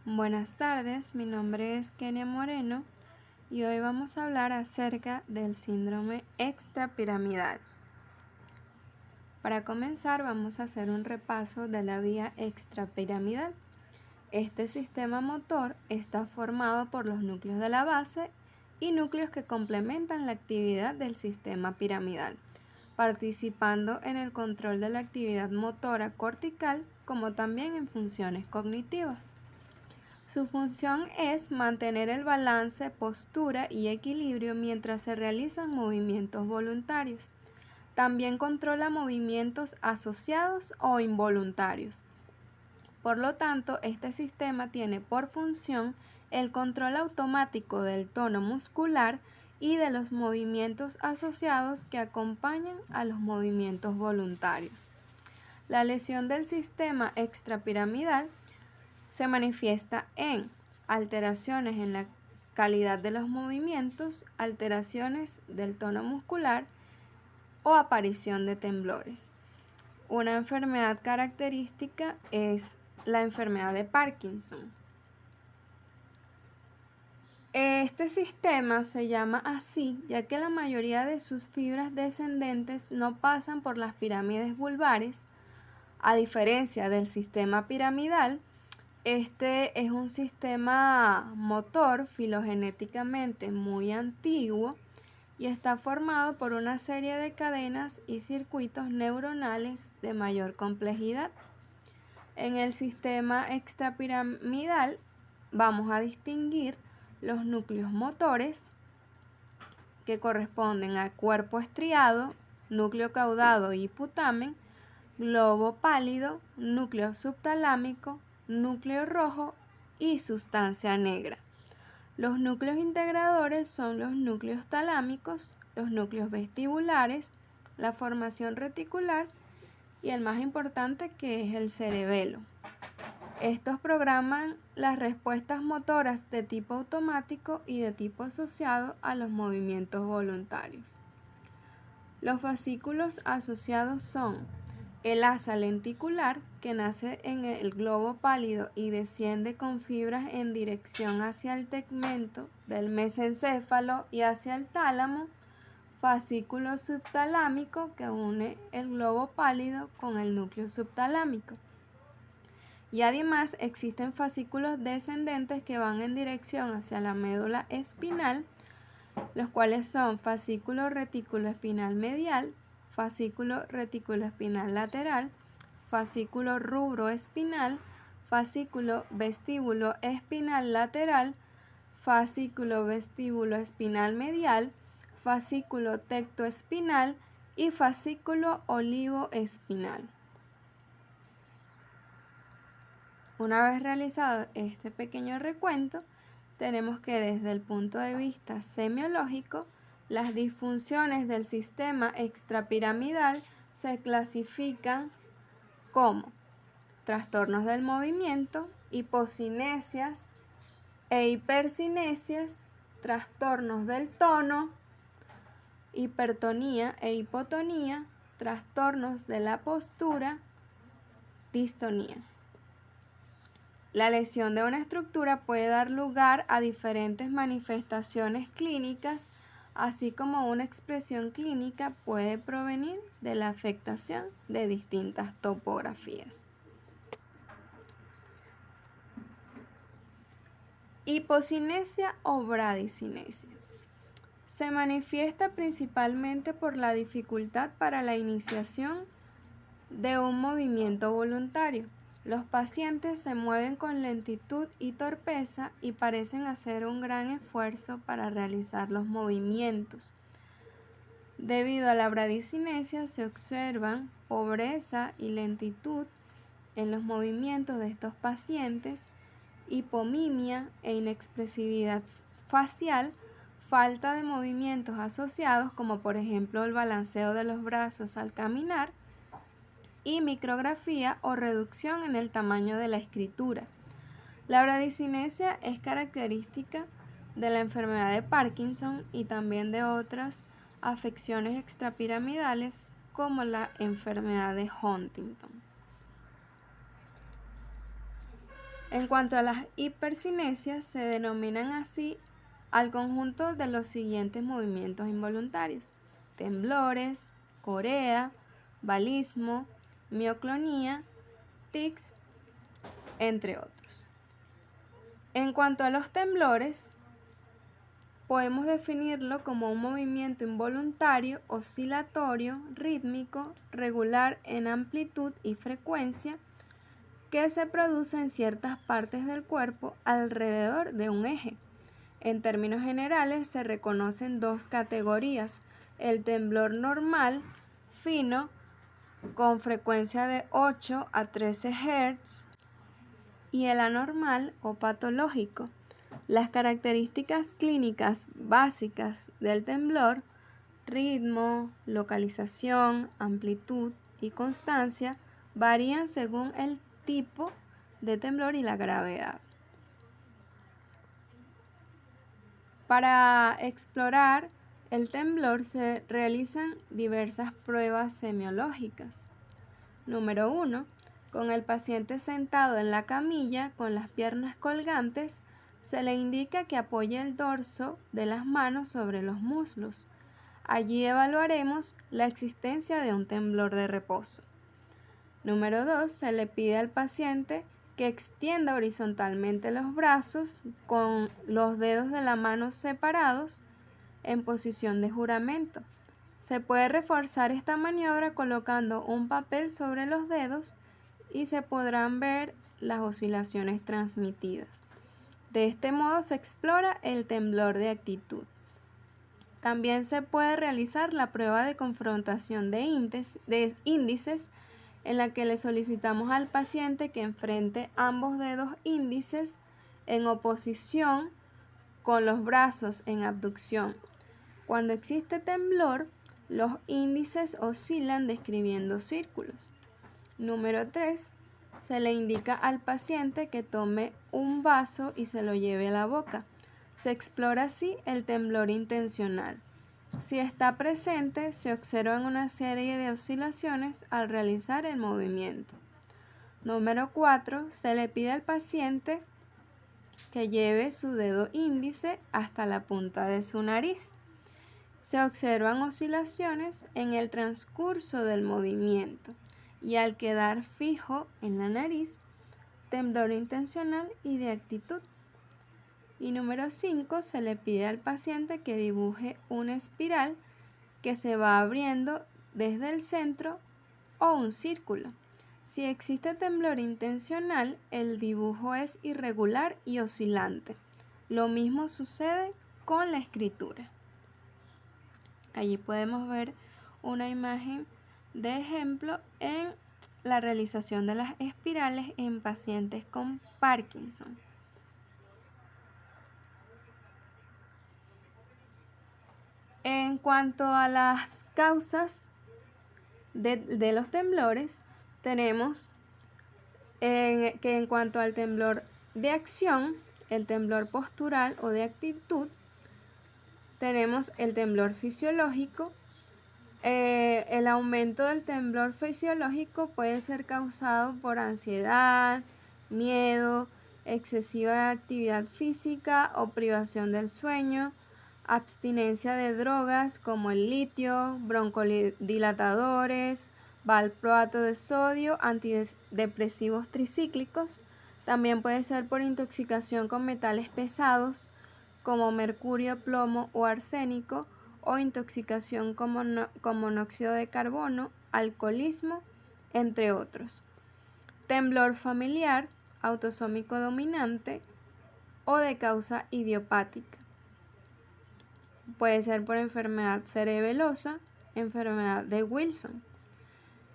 Buenas tardes, mi nombre es Kenia Moreno y hoy vamos a hablar acerca del síndrome extrapiramidal. Para comenzar vamos a hacer un repaso de la vía extrapiramidal. Este sistema motor está formado por los núcleos de la base y núcleos que complementan la actividad del sistema piramidal, participando en el control de la actividad motora cortical como también en funciones cognitivas. Su función es mantener el balance, postura y equilibrio mientras se realizan movimientos voluntarios. También controla movimientos asociados o involuntarios. Por lo tanto, este sistema tiene por función el control automático del tono muscular y de los movimientos asociados que acompañan a los movimientos voluntarios. La lesión del sistema extrapiramidal se manifiesta en alteraciones en la calidad de los movimientos, alteraciones del tono muscular o aparición de temblores. Una enfermedad característica es la enfermedad de Parkinson. Este sistema se llama así ya que la mayoría de sus fibras descendentes no pasan por las pirámides vulvares, a diferencia del sistema piramidal. Este es un sistema motor filogenéticamente muy antiguo y está formado por una serie de cadenas y circuitos neuronales de mayor complejidad. En el sistema extrapiramidal vamos a distinguir los núcleos motores que corresponden al cuerpo estriado, núcleo caudado y putamen, globo pálido, núcleo subtalámico, núcleo rojo y sustancia negra. Los núcleos integradores son los núcleos talámicos, los núcleos vestibulares, la formación reticular y el más importante, que es el cerebelo. Estos programan las respuestas motoras de tipo automático y de tipo asociado a los movimientos voluntarios. Los fascículos asociados son el asa lenticular, que nace en el globo pálido y desciende con fibras en dirección hacia el tegmento del mesencéfalo y hacia el tálamo. Fascículo subtalámico, que une el globo pálido con el núcleo subtalámico. Y además existen fascículos descendentes que van en dirección hacia la médula espinal, los cuales son fascículo retículo-espinal medial, fascículo retículo-espinal lateral, fascículo rubro-espinal, fascículo vestíbulo-espinal lateral, fascículo vestíbulo-espinal medial, fascículo tectoespinal y fascículo olivo-espinal. Una vez realizado este pequeño recuento, tenemos que desde el punto de vista semiológico, las disfunciones del sistema extrapiramidal se clasifican como trastornos del movimiento, hipocinesias e hipercinesias, trastornos del tono, hipertonía e hipotonía, trastornos de la postura, distonía. La lesión de una estructura puede dar lugar a diferentes manifestaciones clínicas, así como una expresión clínica puede provenir de la afectación de distintas topografías. Hipocinesia o bradicinesia. Se manifiesta principalmente por la dificultad para la iniciación de un movimiento voluntario. Los pacientes se mueven con lentitud y torpeza y parecen hacer un gran esfuerzo para realizar los movimientos. Debido a la bradicinesia se observan pobreza y lentitud en los movimientos de estos pacientes, hipomimia e inexpresividad facial, falta de movimientos asociados como por ejemplo el balanceo de los brazos al caminar, y micrografía o reducción en el tamaño de la escritura. La bradicinesia es característica de la enfermedad de Parkinson y también de otras afecciones extrapiramidales como la enfermedad de Huntington. En cuanto a las hipercinesias, se denominan así al conjunto de los siguientes movimientos involuntarios: temblores, corea, balismo, mioclonía, tics, entre otros. En cuanto a los temblores, podemos definirlo como un movimiento involuntario, oscilatorio, rítmico, regular en amplitud y frecuencia, que se produce en ciertas partes del cuerpo alrededor de un eje. En términos generales, se reconocen dos categorías: el temblor normal, fino, con frecuencia de 8 a 13 Hz, y el anormal o patológico. Las características clínicas básicas del temblor, ritmo, localización, amplitud y constancia, varían según el tipo de temblor y la gravedad. Para explorar el temblor se realizan diversas pruebas semiológicas. Número 1. Con el paciente sentado en la camilla con las piernas colgantes, se le indica que apoye el dorso de las manos sobre los muslos. Allí evaluaremos la existencia de un temblor de reposo. Número 2. Se le pide al paciente que extienda horizontalmente los brazos con los dedos de la mano separados en posición de juramento. Se puede reforzar esta maniobra colocando un papel sobre los dedos y se podrán ver las oscilaciones transmitidas. De este modo se explora el temblor de actitud. También se puede realizar la prueba de confrontación de índices, en la que le solicitamos al paciente que enfrente ambos dedos índices en oposición con los brazos en abducción. Cuando existe temblor, los índices oscilan describiendo círculos. Número 3. Se le indica al paciente que tome un vaso y se lo lleve a la boca. Se explora así el temblor intencional. Si está presente, se observan una serie de oscilaciones al realizar el movimiento. Número 4. Se le pide al paciente que lleve su dedo índice hasta la punta de su nariz. Se observan oscilaciones en el transcurso del movimiento y al quedar fijo en la nariz, temblor intencional y de actitud. Y número 5, se le pide al paciente que dibuje una espiral que se va abriendo desde el centro o un círculo. Si existe temblor intencional, el dibujo es irregular y oscilante. Lo mismo sucede con la escritura. Allí podemos ver una imagen de ejemplo en la realización de las espirales en pacientes con Parkinson. En cuanto a las causas de los temblores, tenemos que en cuanto al temblor de acción, el temblor postural o de actitud, tenemos el temblor fisiológico. El aumento del temblor fisiológico puede ser causado por ansiedad, miedo, excesiva actividad física o privación del sueño, abstinencia de drogas como el litio, broncodilatadores, valproato de sodio, antidepresivos tricíclicos. También puede ser por intoxicación con metales pesados como mercurio, plomo o arsénico, o intoxicación con monóxido de carbono, alcoholismo, entre otros. Temblor familiar, autosómico dominante o de causa idiopática. Puede ser por enfermedad cerebelosa, enfermedad de Wilson.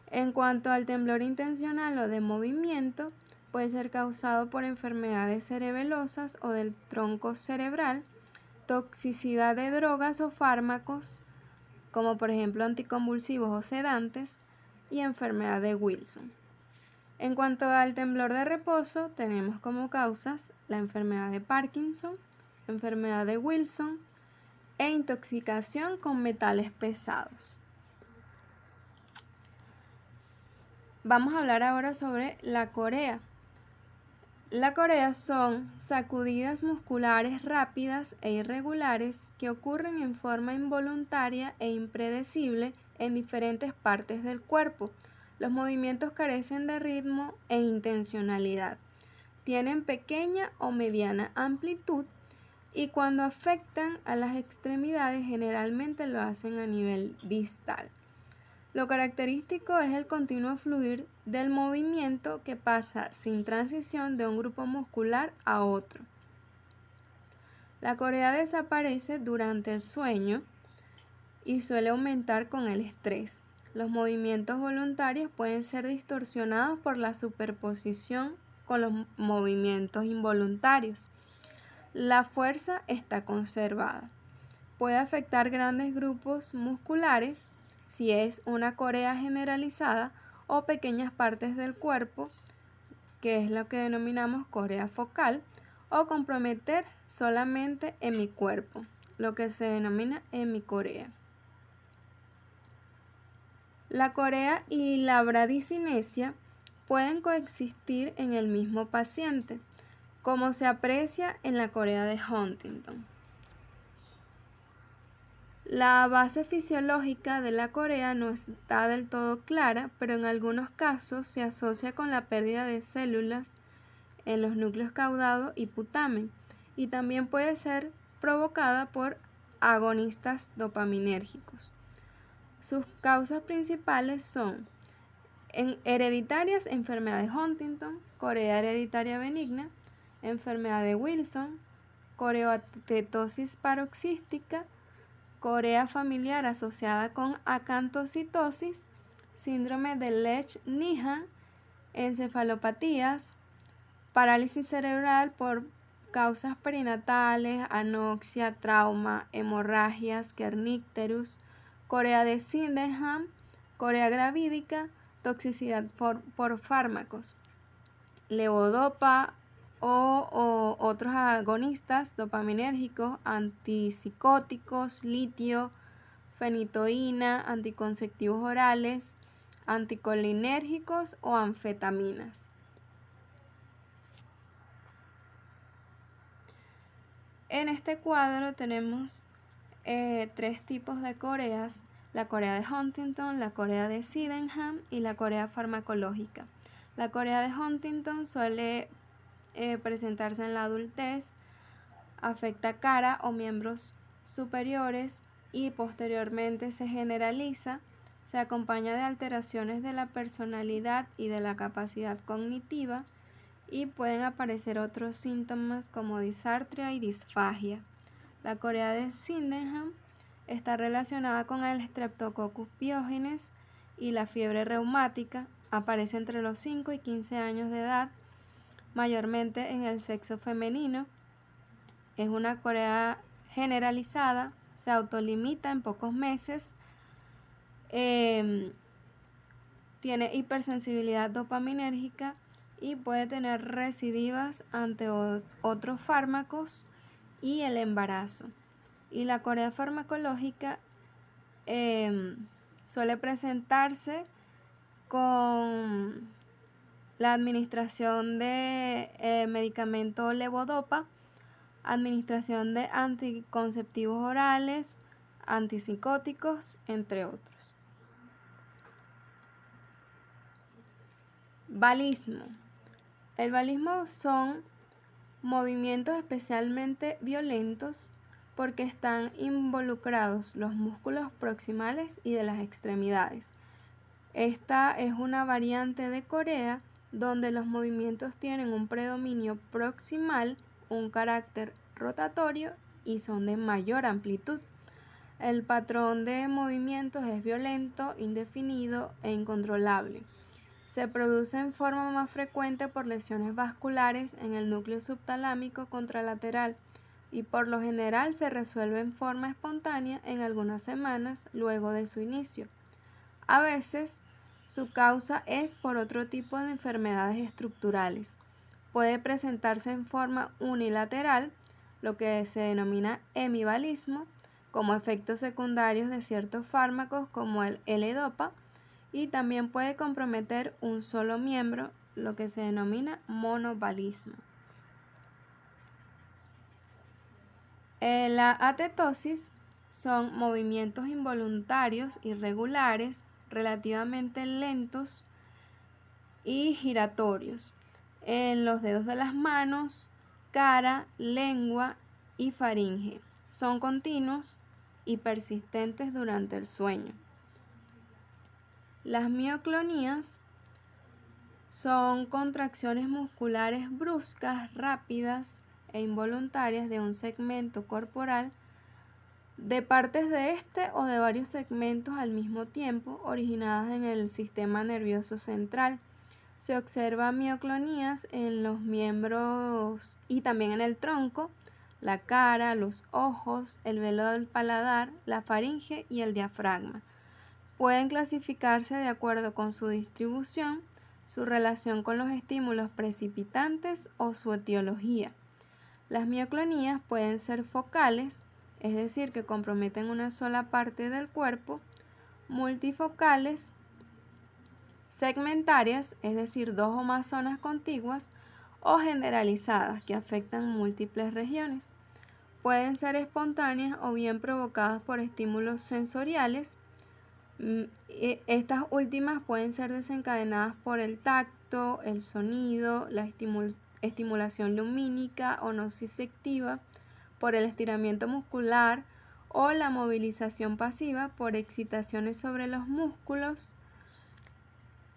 En cuanto al temblor intencional o de movimiento, puede ser causado por enfermedades cerebelosas o del tronco cerebral, toxicidad de drogas o fármacos, como por ejemplo anticonvulsivos o sedantes, y enfermedad de Wilson. En cuanto al temblor de reposo, tenemos como causas la enfermedad de Parkinson, enfermedad de Wilson e intoxicación con metales pesados. Vamos a hablar ahora sobre la corea. La corea son sacudidas musculares rápidas e irregulares que ocurren en forma involuntaria e impredecible en diferentes partes del cuerpo. Los movimientos carecen de ritmo e intencionalidad. Tienen pequeña o mediana amplitud y cuando afectan a las extremidades generalmente lo hacen a nivel distal. Lo característico es el continuo fluir del movimiento que pasa sin transición de un grupo muscular a otro. La corea desaparece durante el sueño y suele aumentar con el estrés. Los movimientos voluntarios pueden ser distorsionados por la superposición con los movimientos involuntarios. La fuerza está conservada. Puede afectar grandes grupos musculares si es una corea generalizada o pequeñas partes del cuerpo, que es lo que denominamos corea focal, o comprometer solamente hemicuerpo, lo que se denomina hemicorea. La corea y la bradicinesia pueden coexistir en el mismo paciente, como se aprecia en la corea de Huntington. La base fisiológica de la corea no está del todo clara, pero en algunos casos se asocia con la pérdida de células en los núcleos caudados y putamen, y también puede ser provocada por agonistas dopaminérgicos. Sus causas principales son hereditarias, enfermedad de Huntington, corea hereditaria benigna, enfermedad de Wilson, coreoatetosis paroxística, corea familiar asociada con acantocitosis, síndrome de Lesch-Nyhan, encefalopatías, parálisis cerebral por causas perinatales, anoxia, trauma, hemorragias, kernicterus, corea de Sydenham, corea gravídica, toxicidad por fármacos, levodopa o otros agonistas dopaminérgicos, antipsicóticos, litio, fenitoína, anticonceptivos orales, anticolinérgicos o anfetaminas. En este cuadro tenemos tres tipos de coreas: la corea de Huntington, la corea de Sydenham y la corea farmacológica. La corea de Huntington suele presentarse en la adultez, afecta cara o miembros superiores y posteriormente se generaliza. Se acompaña de alteraciones de la personalidad y de la capacidad cognitiva y pueden aparecer otros síntomas como disartria y disfagia. La corea de Sydenham está relacionada con el Streptococcus pyogenes y la fiebre reumática. Aparece entre los 5 y 15 años de edad, mayormente en el sexo femenino. Es una corea generalizada, se autolimita en pocos meses, tiene hipersensibilidad dopaminérgica y puede tener recidivas ante otros fármacos y el embarazo. Y la corea farmacológica suele presentarse con la administración de medicamento levodopa, administración de anticonceptivos orales, antipsicóticos, entre otros. Balismo. El balismo son movimientos especialmente violentos porque están involucrados los músculos proximales y de las extremidades. Esta es una variante de corea donde los movimientos tienen un predominio proximal, un carácter rotatorio y son de mayor amplitud. El patrón de movimientos es violento, indefinido e incontrolable. Se produce en forma más frecuente por lesiones vasculares en el núcleo subtalámico contralateral y por lo general se resuelve en forma espontánea en algunas semanas luego de su inicio. A veces, su causa es por otro tipo de enfermedades estructurales. Puede presentarse en forma unilateral, lo que se denomina hemibalismo, como efectos secundarios de ciertos fármacos como el L-Dopa, y también puede comprometer un solo miembro, lo que se denomina monovalismo. La atetosis son movimientos involuntarios irregulares, relativamente lentos y giratorios en los dedos de las manos, cara, lengua y faringe. Son continuos y persistentes durante el sueño. Las mioclonías son contracciones musculares bruscas, rápidas e involuntarias de un segmento corporal, de partes de este o de varios segmentos al mismo tiempo, originadas en el sistema nervioso central. Se observan mioclonías en los miembros y también en el tronco, la cara, los ojos, el velo del paladar, la faringe y el diafragma. Pueden clasificarse de acuerdo con su distribución, su relación con los estímulos precipitantes o su etiología. Las mioclonías pueden ser focales, es decir, que comprometen una sola parte del cuerpo, multifocales, segmentarias, es decir, 2 o más zonas contiguas, o generalizadas, que afectan múltiples regiones. Pueden ser espontáneas o bien provocadas por estímulos sensoriales. Estas últimas pueden ser desencadenadas por el tacto, el sonido, la estimulación lumínica o nociceptiva, por el estiramiento muscular o la movilización pasiva por excitaciones sobre los músculos.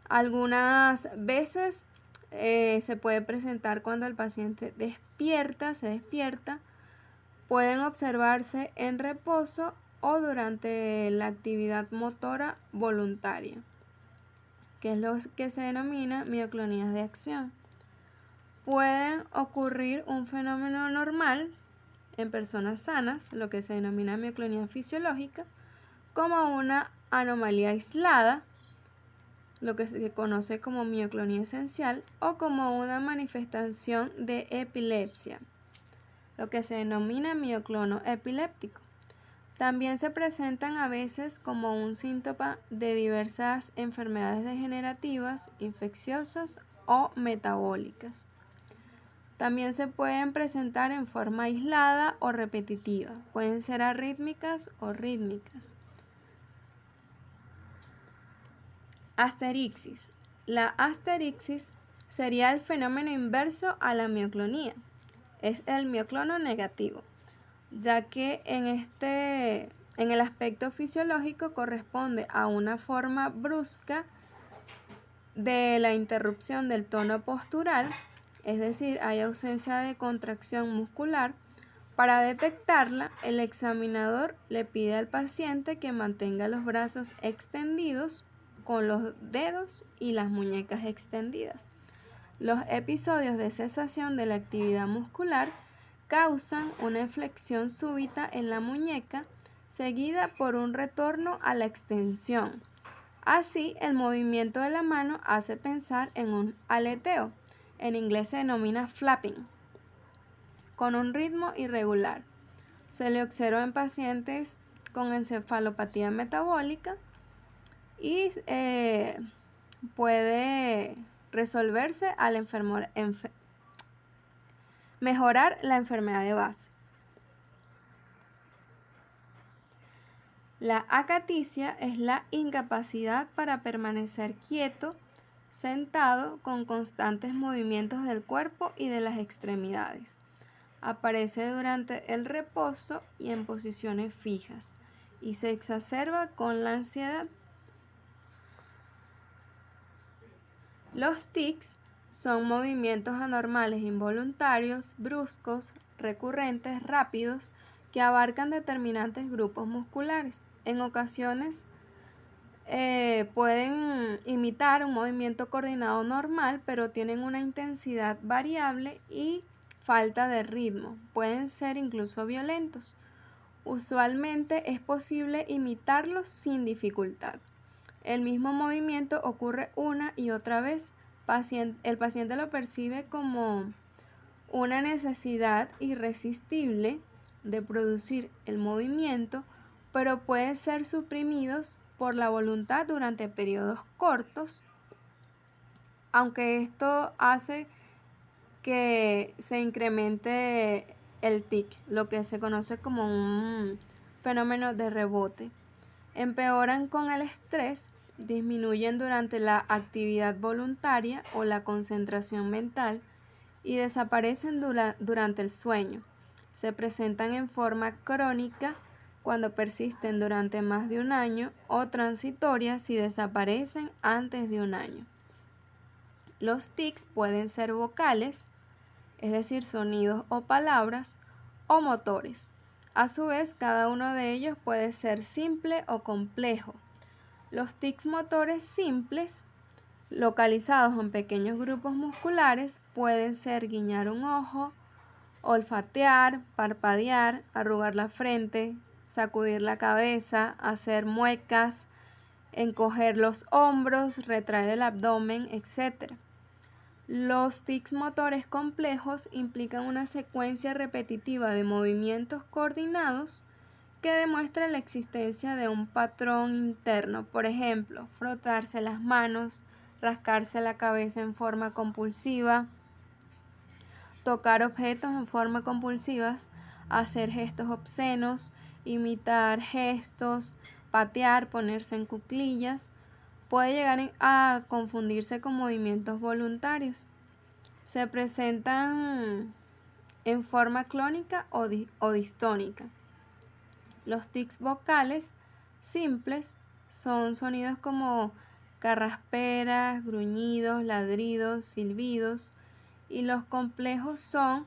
Algunas veces se puede presentar cuando el paciente se despierta. Pueden observarse en reposo o durante la actividad motora voluntaria, que es lo que se denomina mioclonías de acción. Pueden ocurrir un fenómeno normal en personas sanas, lo que se denomina mioclonía fisiológica, como una anomalía aislada, lo que se conoce como mioclonía esencial, o como una manifestación de epilepsia, lo que se denomina mioclono epiléptico. También se presentan a veces como un síntoma de diversas enfermedades degenerativas, infecciosas o metabólicas. También se pueden presentar en forma aislada o repetitiva. Pueden ser arrítmicas o rítmicas. Asterixis. La asterixis sería el fenómeno inverso a la mioclonía. Es el mioclono negativo, ya que en el aspecto fisiológico corresponde a una forma brusca de la interrupción del tono postural, es decir, hay ausencia de contracción muscular. Para detectarla, el examinador le pide al paciente que mantenga los brazos extendidos con los dedos y las muñecas extendidas. Los episodios de cesación de la actividad muscular causan una flexión súbita en la muñeca, seguida por un retorno a la extensión. Así, el movimiento de la mano hace pensar en un aleteo, en inglés se denomina flapping, con un ritmo irregular. Se le observa en pacientes con encefalopatía metabólica y puede resolverse al mejorar la enfermedad de base. La acaticia es la incapacidad para permanecer quieto, sentado, con constantes movimientos del cuerpo y de las extremidades. Aparece durante el reposo y en posiciones fijas y se exacerba con la ansiedad. Los tics son movimientos anormales involuntarios, bruscos, recurrentes, rápidos, que abarcan determinantes grupos musculares. En ocasiones pueden imitar un movimiento coordinado normal, pero tienen una intensidad variable y falta de ritmo. Pueden ser incluso violentos. Usualmente es posible imitarlos sin dificultad. El mismo movimiento ocurre una y otra vez. El paciente lo percibe como una necesidad irresistible de producir el movimiento, pero pueden ser suprimidos por la voluntad durante periodos cortos aunque esto hace que se incremente el tic, lo que se conoce como un fenómeno de rebote. Empeoran con el estrés, disminuyen durante la actividad voluntaria o la concentración mental y desaparecen durante el sueño. Se presentan en forma crónica cuando persisten durante más de un año o transitorias si desaparecen antes de un año. Los tics pueden ser vocales, es decir, sonidos o palabras, o motores. A su vez, cada uno de ellos puede ser simple o complejo. Los tics motores simples, localizados en pequeños grupos musculares, pueden ser guiñar un ojo, olfatear, parpadear, arrugar la frente, sacudir la cabeza, hacer muecas, encoger los hombros, retraer el abdomen, etc. Los tics motores complejos implican una secuencia repetitiva de movimientos coordinados que demuestra la existencia de un patrón interno. Por ejemplo, frotarse las manos, rascarse la cabeza en forma compulsiva, tocar objetos en forma compulsiva, hacer gestos obscenos, imitar gestos, patear, ponerse en cuclillas. Puede llegar a confundirse con movimientos voluntarios. Se presentan en forma clónica o distónica. Los tics vocales simples son sonidos como carrasperas, gruñidos, ladridos, silbidos, y los complejos son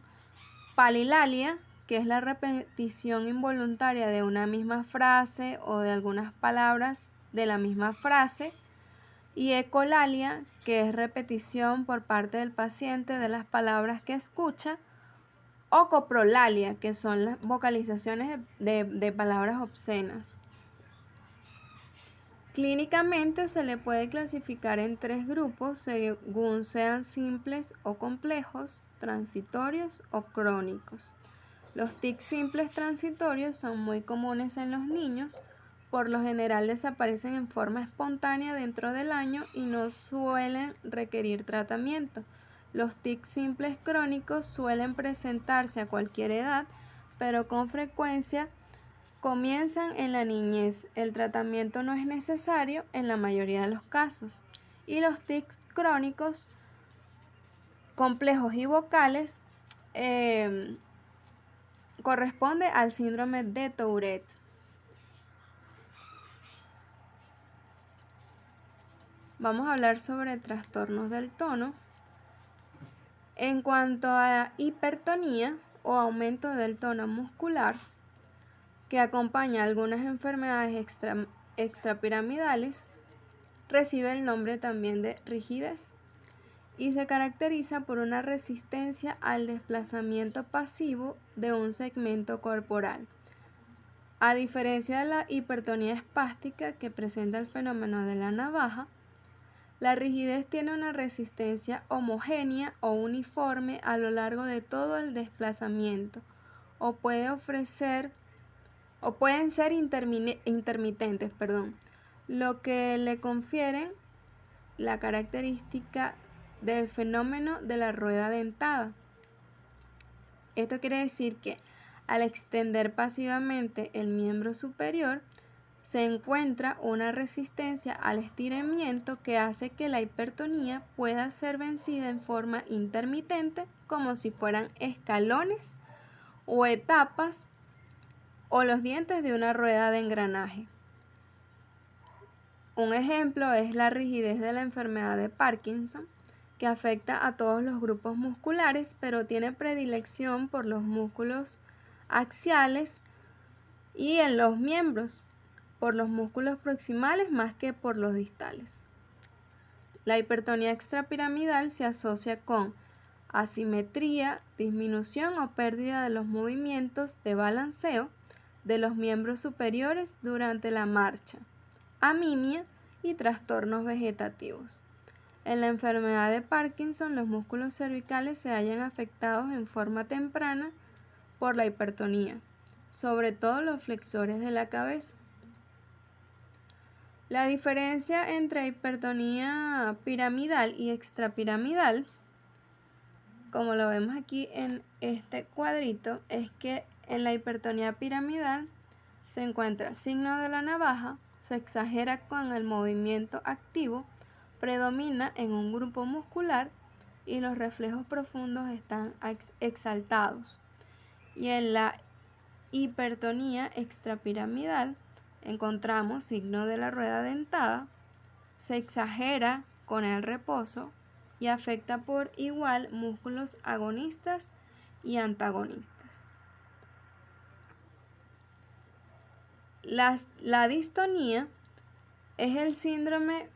palilalia, que es la repetición involuntaria de una misma frase o de algunas palabras de la misma frase, y ecolalia, que es repetición por parte del paciente de las palabras que escucha, o coprolalia, que son las vocalizaciones de palabras obscenas. Clínicamente se le puede clasificar en 3 grupos según sean simples o complejos, transitorios o crónicos. Los tics simples transitorios son muy comunes en los niños. Por lo general desaparecen en forma espontánea dentro del año y no suelen requerir tratamiento. Los tics simples crónicos suelen presentarse a cualquier edad, pero con frecuencia comienzan en la niñez. El tratamiento no es necesario en la mayoría de los casos. Y los tics crónicos, complejos y vocales corresponde al síndrome de Tourette. Vamos a hablar sobre trastornos del tono. En cuanto a hipertonía o aumento del tono muscular, que acompaña a algunas enfermedades extrapiramidales, recibe el nombre también de rigidez y se caracteriza por una resistencia al desplazamiento pasivo de un segmento corporal. A diferencia de la hipertonía espástica que presenta el fenómeno de la navaja, la rigidez tiene una resistencia homogénea o uniforme a lo largo de todo el desplazamiento, o pueden ser intermitentes, lo que le confieren la característica del fenómeno de la rueda dentada. Esto quiere decir que al extender pasivamente el miembro superior, se encuentra una resistencia al estiramiento que hace que la hipertonía pueda ser vencida en forma intermitente, como si fueran escalones o etapas o los dientes de una rueda de engranaje. Un ejemplo es la rigidez de la enfermedad de Parkinson, que afecta a todos los grupos musculares, pero tiene predilección por los músculos axiales y en los miembros, por los músculos proximales más que por los distales. La hipertonía extrapiramidal se asocia con asimetría, disminución o pérdida de los movimientos de balanceo de los miembros superiores durante la marcha, amimia y trastornos vegetativos. En la enfermedad de Parkinson, los músculos cervicales se hallan afectados en forma temprana por la hipertonía, sobre todo los flexores de la cabeza. La diferencia entre hipertonía piramidal y extrapiramidal, como lo vemos aquí en este cuadrito, es que en la hipertonía piramidal se encuentra signo de la navaja, se exagera con el movimiento activo, predomina en un grupo muscular y los reflejos profundos están exaltados. Y en la hipertonía extrapiramidal encontramos signo de la rueda dentada, se exagera con el reposo y afecta por igual músculos agonistas y antagonistas. La distonía es el síndrome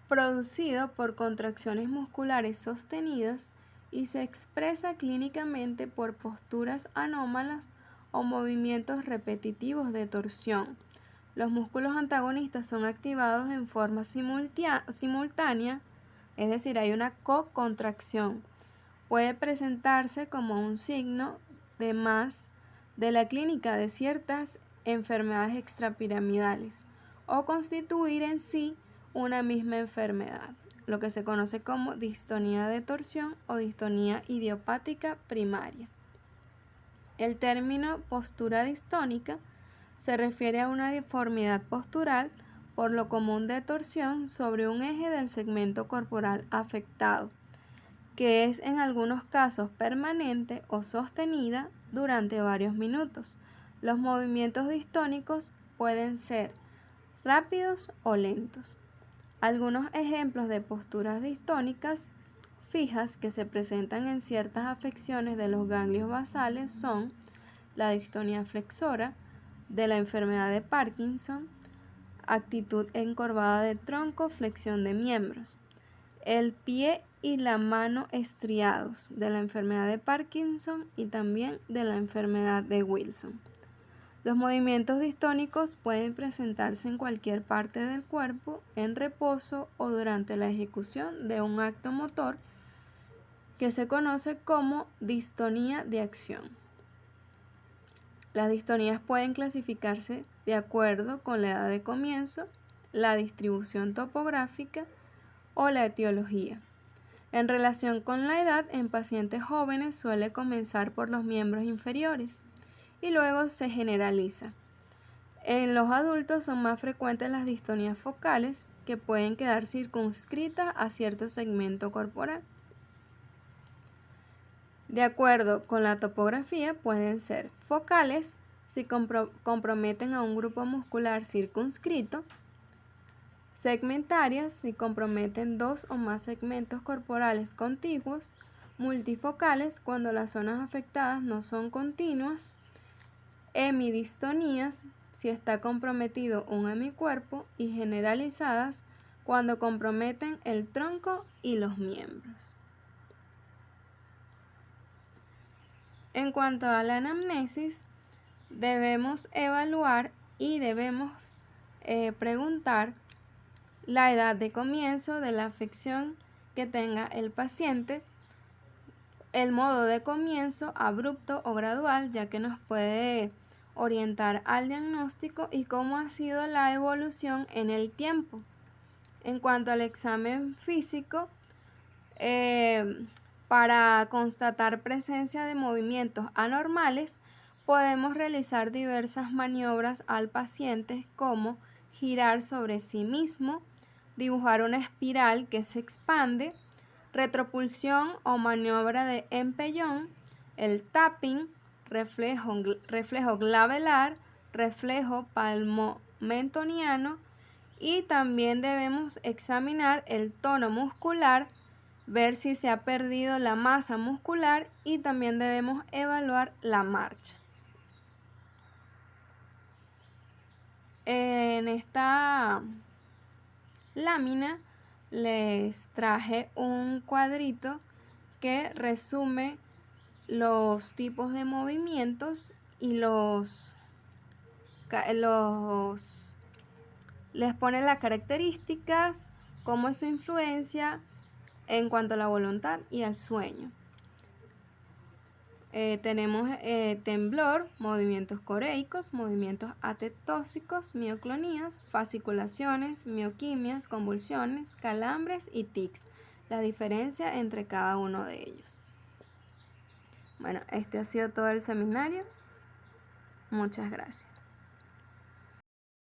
producido por contracciones musculares sostenidas y se expresa clínicamente por posturas anómalas o movimientos repetitivos de torsión. Los músculos antagonistas son activados en forma simultánea, es decir, hay una co-contracción. Puede presentarse como un signo de más de la clínica de ciertas enfermedades extrapiramidales o constituir en sí una misma enfermedad, lo que se conoce como distonía de torsión o distonía idiopática primaria. El término postura distónica se refiere a una deformidad postural por lo común de torsión sobre un eje del segmento corporal afectado, que es en algunos casos permanente o sostenida durante varios minutos. Los movimientos distónicos pueden ser rápidos o lentos. Algunos ejemplos de posturas distónicas fijas que se presentan en ciertas afecciones de los ganglios basales son la distonía flexora de la enfermedad de Parkinson, actitud encorvada de tronco, flexión de miembros, el pie y la mano estriados de la enfermedad de Parkinson y también de la enfermedad de Wilson. Los movimientos distónicos pueden presentarse en cualquier parte del cuerpo, en reposo o durante la ejecución de un acto motor que se conoce como distonía de acción. Las distonías pueden clasificarse de acuerdo con la edad de comienzo, la distribución topográfica o la etiología. En relación con la edad, en pacientes jóvenes suele comenzar por los miembros inferiores y luego se generaliza. En los adultos son más frecuentes las distonías focales, que pueden quedar circunscritas a cierto segmento corporal. De acuerdo con la topografía, pueden ser focales si comprometen a un grupo muscular circunscrito, segmentarias si comprometen dos o más segmentos corporales contiguos, multifocales cuando las zonas afectadas no son continuas, hemidistonías si está comprometido un hemicuerpo y generalizadas cuando comprometen el tronco y los miembros. En cuanto a la anamnesis, debemos evaluar y debemos preguntar la edad de comienzo de la afección que tenga el paciente, el modo de comienzo abrupto o gradual, ya que nos puede orientar al diagnóstico, y cómo ha sido la evolución en el tiempo. En cuanto al examen físico, para constatar presencia de movimientos anormales, podemos realizar diversas maniobras al paciente, como girar sobre sí mismo, dibujar una espiral que se expande, retropulsión o maniobra de empellón, el tapping, reflejo glabelar, reflejo palmomentoniano, y también debemos examinar el tono muscular, ver si se ha perdido la masa muscular, y también debemos evaluar la marcha. En esta lámina les traje un cuadrito que resume los tipos de movimientos y les pone las características, cómo es su influencia en cuanto a la voluntad y al sueño. Tenemos temblor, movimientos coreicos, movimientos atetóxicos, mioclonías, fasciculaciones, mioquimias, convulsiones, calambres y tics. La diferencia entre cada uno de ellos. Bueno, este ha sido todo el seminario. Muchas gracias.